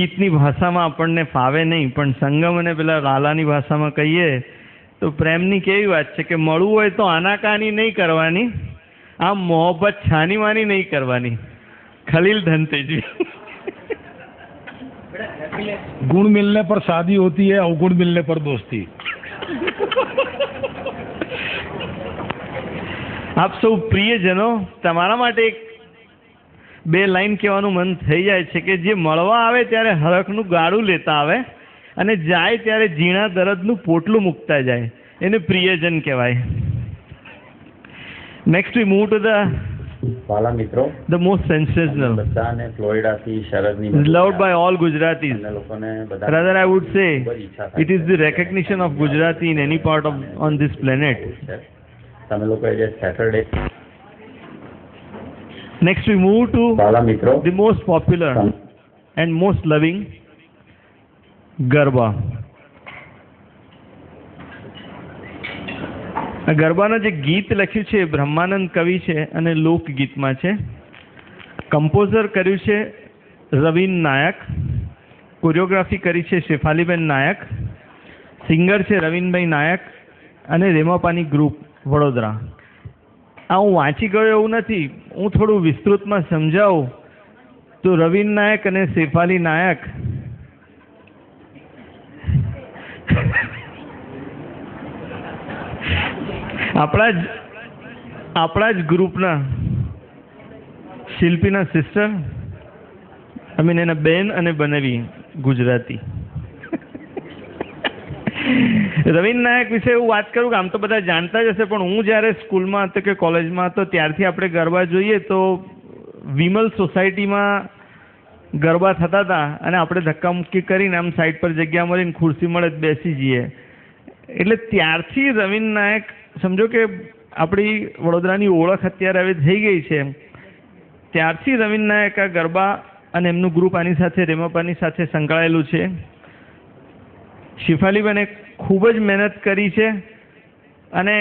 ગીતની ભાષામાં આપણને ફાવે નહીં, પણ સંગમ અને પેલા લાલાની ભાષામાં કહીએ તો પ્રેમની કેવી વાત છે કે મળવું હોય તો આનાકાની નહીં કરવાની, આ મોહબ્બત છાની માની નહીં કરવાની. ખલીલ ધનતેજી. गुण मिलने पर शादी होती है, अवगुण मिलने पर दोस्ती. આપ સૌ પ્રિયજનો, તમારા માટે એક બે લાઈન કહેવાનું મન થઈ જાય છે કે જે મળવા આવે ત્યારે હરખનું ગાળું લેતા આવે અને જાય ત્યારે ઝીણા દરદનું પોટલું મૂકતા જાય, એને પ્રિયજન કહેવાય. નેક્સ્ટ વી મૂવ ટુ વાલા મિત્રો, the most sensational, બધાને ફ્લોરિડાથી શરદની loved by all Gujaratis. લોકોને બધા Rather, I would say it is the recognition of Gujarati in any part of on this planet. તમે લોકોએ જે Saturday. Next, we move to વાલા મિત્રો, the most popular and most loving, garba. આ ગરબાના જે ગીત લખ્યું છે એ બ્રહ્માનંદ કવિ છે અને લોકગીતમાં છે. કમ્પોઝર કર્યું છે રવિન નાયક, કોરિયોગ્રાફી કરી છે શેફાલીબેન નાયક, સિંગર છે રવિનભાઈ નાયક અને રેમાપાની ગ્રુપ વડોદરા. આ હું વાંચી ગયો એવું નથી, હું થોડું વિસ્તૃતમાં સમજાવું તો રવિન નાયક અને શેફાલી નાયક આપણા જ ગ્રુપના શિલ્પીના સિસ્ટર, આઈ મીન એના બેન અને બનેવી ગુજરાતી. રવિન નાયક વિશે હું વાત કરું કે આમ તો બધા જાણતા જ હશે, પણ હું જ્યારે સ્કૂલમાં હતો કે કોલેજમાં હતો ત્યારથી આપણે ગરબા જોઈએ તો વિમલ સોસાયટીમાં ગરબા થતા હતા અને આપણે ધક્કામુક્કી કરીને આમ સાઈડ પર જગ્યા મળીને ખુરશી મળે બેસી જઈએ. એટલે ત્યારથી રવિન નાયક સમજો કે આપણી વડોદરાની ઓળખ અત્યારે હવે થઈ ગઈ છે. ત્યારથી રવિન નાયક આ ગરબા અને એમનું ગ્રુપ આની સાથે રેમાપાની સાથે સંકળાયેલું છે. શેફાલીબેને ખૂબ જ મહેનત કરી છે અને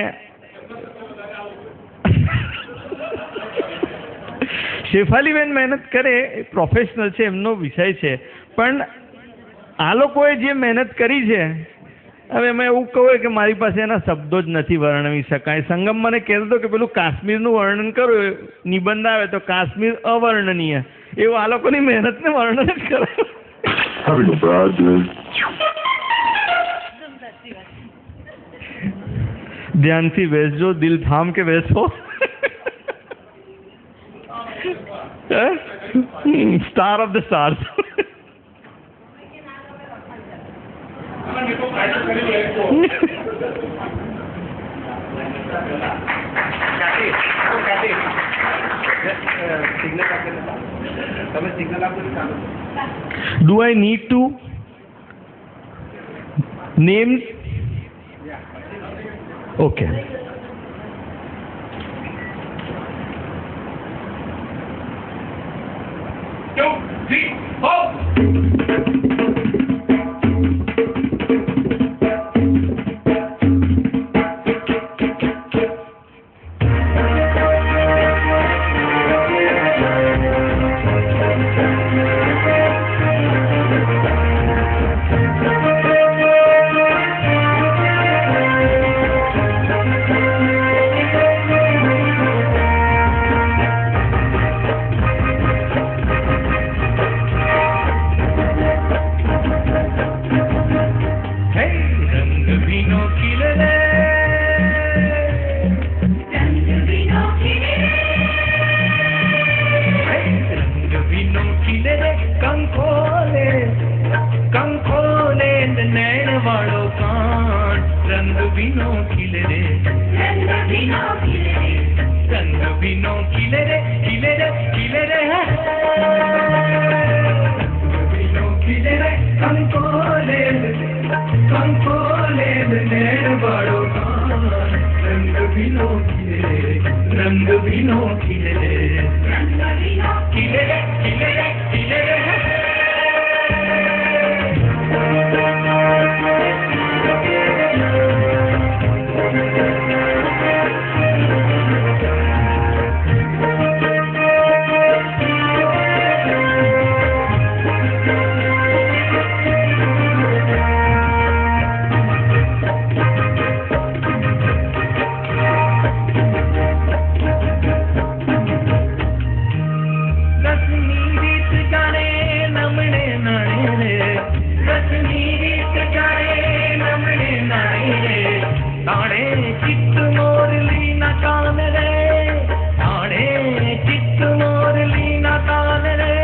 શેફાલીબેન મહેનત કરે એ પ્રોફેશનલ છે, એમનો વિષય છે, પણ આ લોકોએ જે મહેનત કરી છે હવે મેં એવું કહું કે મારી પાસે એના શબ્દો જ નથી વર્ણવી શકાય. સંગમ મને કહેતો કે પેલું કાશ્મીરનું વર્ણન કરો, નિબંધ આવે તો કાશ્મીર અવર્ણનીય, એવું આ લોકોની મહેનતને વર્ણન જ કરે. ધ્યાનથી બેસજો, દિલ થામ કે બેસો. Star of the stars. Do I need to name? Okay. Two, three, four. ताणे चित्त मोरली ना कान रे, ताणे चित्त मोरली ना कान रे,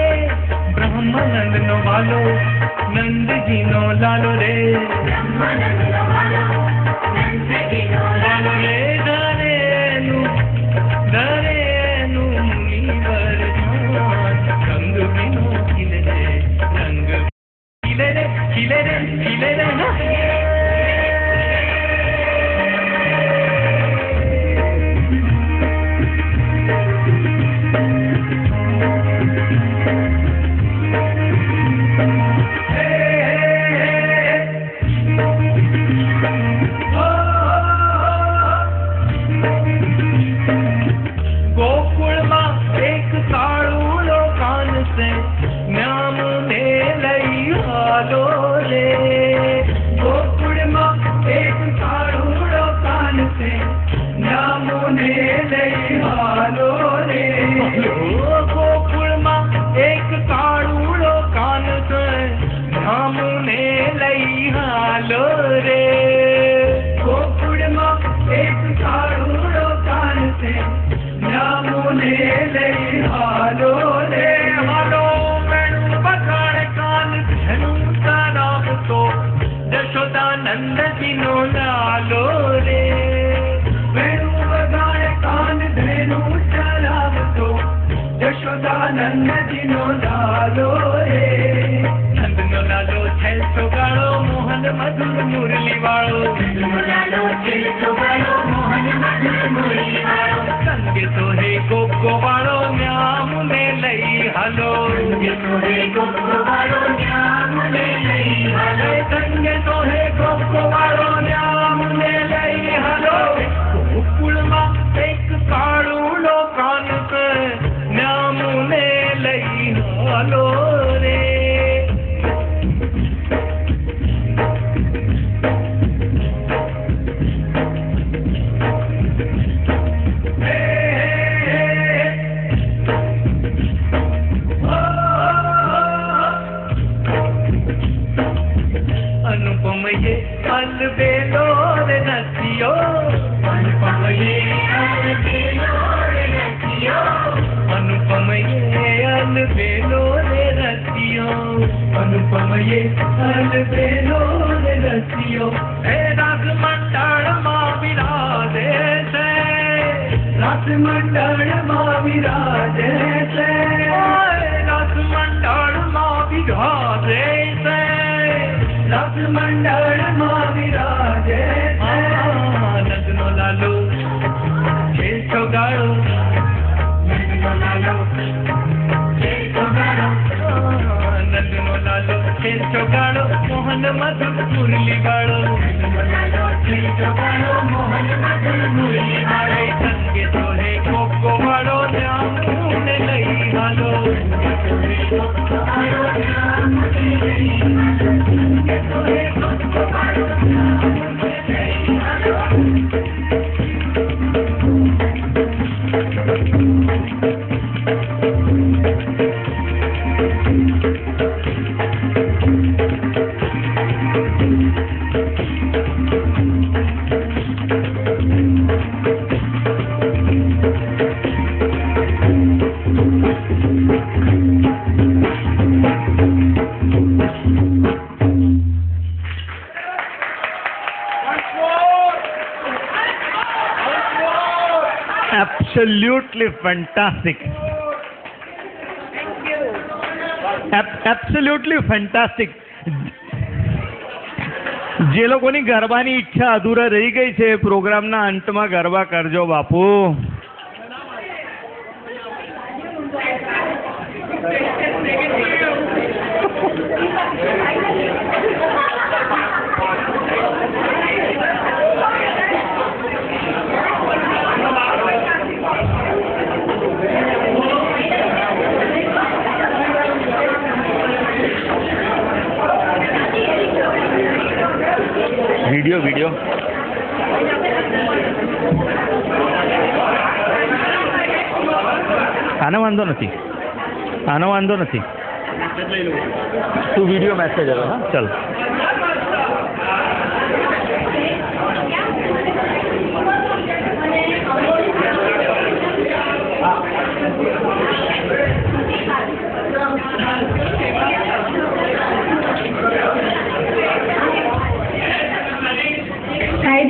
ब्रह्मानंद नो वालो नंद जी नो लालो रे, ब्रह्मानंद नो वालो नंद जी नो लालो रे, दरेनु मुनिवर जान, रंग बिनो खिले रे, रंग खिले रे, खिले रे, खिले रे ना। नंद जी नो लालो रे, वेणु बजाए कान धेनु चलाव तो, यशोदा नंद जी नो लालो रे, नंद नो लालो छेल सोगाड़ो मोहन मधुर मुरली वाळो, नंद नो लालो छेल सोगाड़ो मोहन मधुर मुरली वाळो, संगे तो हे गोगो वाळो न्याम ने लई हालो, संगे तो हे गोगो वाळो न्याम ने लई हालो, संगे तो हे गोगो वाळो न्याम ने लई हालो, गोकुळમાં એક કાળુડો કાન કે ન્યામ ને લઈ હાલો રે. अनुपम ये अलबेलो रे नसियो, अनुपम ये अलबेलो रे नसियो, अनुपम ये अलबेलो रे नसियो, अनुपम ये अलबेलो रे नसियो, हे रास मंडल मा विराजे से, रास मंडल मा विराजे से, रास मंडल मा विराजे से, रस मंडल मा विराजे, नंद नो लालो छेल सोगाड़ो, नंद नो लालो छेल सोगाड़ो, नंद नो लालो छेल सोगाड़ो मोहन मधुर मुरली वाळो, नंद नो लालो छेल सोगाड़ो मोहन मधुर मुरली वाळो, संगे तो हे गोगो वाळो न्याम ने लई हालो, संगे तो हे गोगो वाळो न्याम ने लई हालो, संगे तो हे गोगो वाळो न्याम ने लई हालो. Absolutely fantastic. Absolutely fantastic. જે લોકોની ગરબાની ઈચ્છા અધૂરા રહી ગઈ છે, પ્રોગ્રામના અંતમાં ગરબા કરજો બાપુ. વિડિયો આનો વાંધો નથી, આનો વાંધો નથી. તું વિડિયો મેસેજ આવે. હા ચાલ.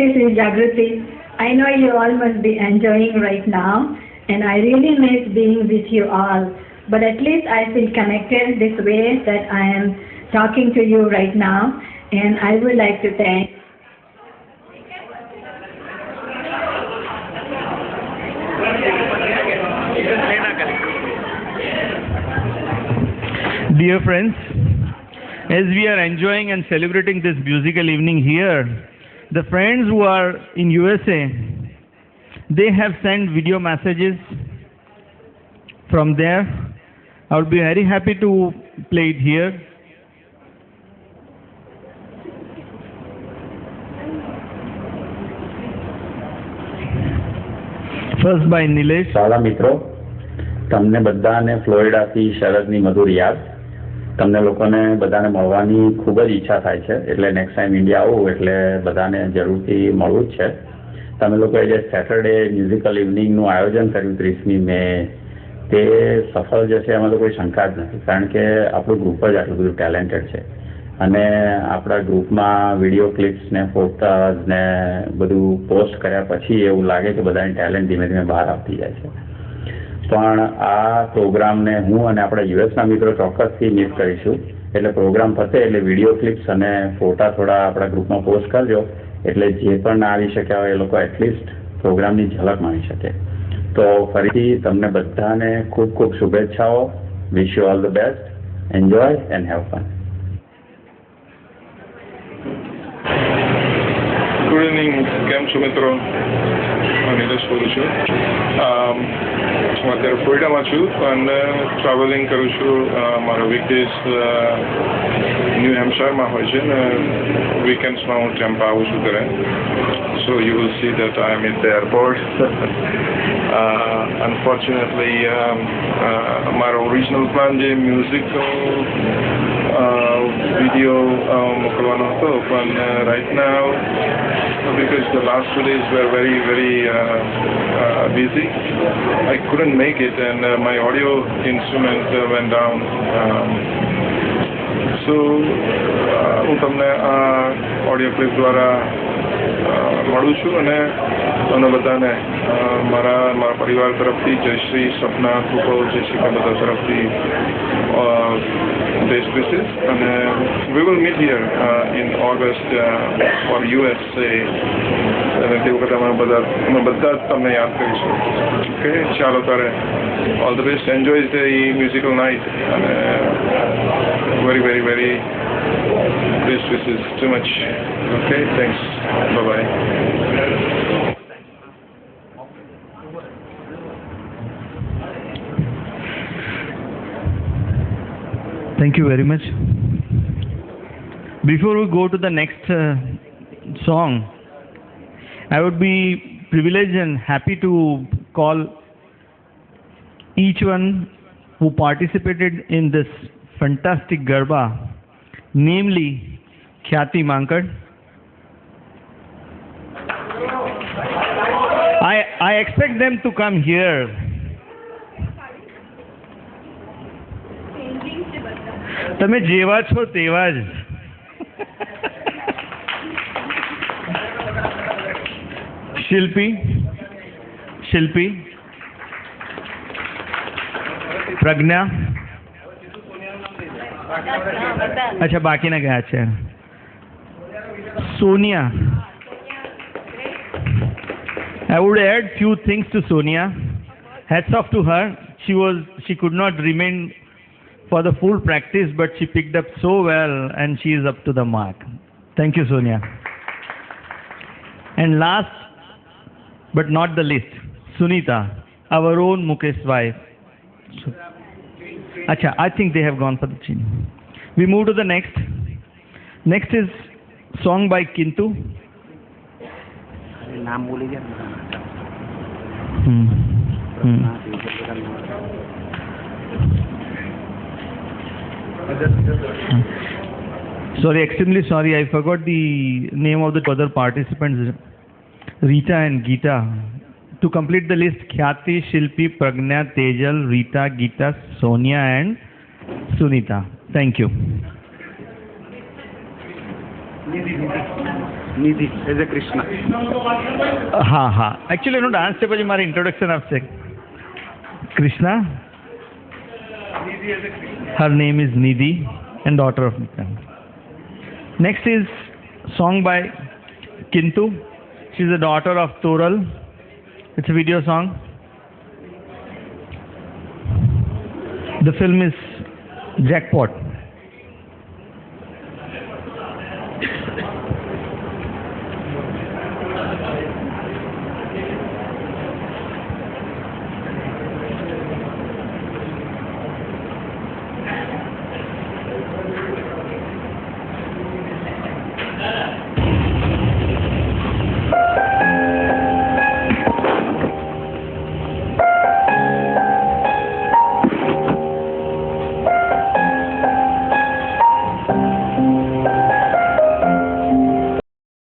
Namaste, Sri Jagruti. I know you all must be enjoying right now, and I really miss being with you all. But at least I feel connected this way that I am talking to you right now, and I would like to thank. Dear friends, as we are enjoying and celebrating this musical evening here, the friends who are in USA, they have sent video messages from there. I would be very happy to play it here. First by Nilesh. વાલા મિત્રો, તમને બધાને ફ્લોરિડાથી શરદની મધુર યાદ. તમને લોકોને બધાને મળવાની ખૂબ જ ઈચ્છા થાય છે, એટલે નેક્સ્ટ ટાઈમ ઇન્ડિયા આવું એટલે બધાને જરૂરથી મળવું જ છે. તમે લોકોએ જે સેટરડે મ્યુઝિકલ ઇવનિંગનું આયોજન કર્યું 30મી મે, તે સફળ જશે એમાં તો કોઈ શંકા જ નથી, કારણ કે આપણું ગ્રુપ જ આટલું બધું ટેલેન્ટેડ છે અને આપણા ગ્રુપમાં વિડીયો ક્લિપ્સ ને ફોટોઝ ને બધું પોસ્ટ કર્યા પછી એવું લાગે કે બધાની ટેલેન્ટ ધીમે ધીમે બહાર આવતી જાય છે. પણ આ પ્રોગ્રામને હું અને આપણા યુએસના મિત્રો ચોક્કસથી મિસ કરીશું. એટલે પ્રોગ્રામ પતે એટલે વિડીયો ક્લિપ્સ અને ફોટા થોડા આપણા ગ્રુપમાં પોસ્ટ કરજો, એટલે જે પણ ના આવી શક્યા હોય એ લોકો એટલીસ્ટ પ્રોગ્રામની ઝલક માણી શકે. તો ફરીથી તમને બધાને ખૂબ ખૂબ શુભેચ્છાઓ. Wish you all the best. Enjoy and have fun. Good evening. કેમ છો મિત્રો? હું નિલેશ બોલું છું. હું અત્યારે ફ્લોરિડામાં છું અને ટ્રાવેલિંગ કરું છું. મારા વીકડેઝ ન્યૂ હેમ્પશાયરમાં હોય છે ને વીકેન્ડ્સમાં હું ટેમ્પા આવું છું ઘરે. So you will see that I am at the airport. Unfortunately મારો ઓરિજિનલ પ્લાન જે મ્યુઝિક વિડીયો મોકલવાનો હતો, પણ right now because the last 2 days were very busy, I couldn't make it, and my audio instrument went down. So હું તમને આ audio clip દ્વારા મળું છું અને તમને બધાને મારા પરિવાર તરફથી જયશ્રી, સપના, કૃપલ, જયશ્રી બધા તરફથી best wishes, અને we will meet here in August for USA, અને તે વખતે અમે બધા જ તમને યાદ કરીશું. ઓકે, ચાલો તારે all the best. Enjoy the musical night અને very best wishes. Too much. Okay, thanks. Bye-bye. Thank you very much. Before we go to the next song, I would be privileged and happy to call each one who participated in this fantastic Garba, namely Khyati Mankad. I expect them to come here. તમે જેવા છો તેવા જ. શિલ્પી, પ્રજ્ઞા, અચ્છા બાકીના ગયા છે. Sonia. I would add few things to Sonia. Hats off to her. She could not remain for the full practice, but she picked up so well and she is up to the mark. Thank you, Sonia. And last but not the least, Sunita, our own Mukesh's wife. Acha, I think they have gone for the chin. We move to the next. Next is song by Kintu. Sorry, extremely sorry, I forgot the name of the other participants, Rita and Geeta. To complete the list, Khyati, Shilpi, Pragna, Tejal, Rita, Geeta, Sonia and Sunita. Thank you. Nidhi as a Krishna. હા હા actually એનો dance છે પછી મારે introduction આપશે. Krishna, her name is Nidhi and daughter of Nikan. Next is song by Kintu. She is the daughter of Toral. It's a video song. The film is Jackpot.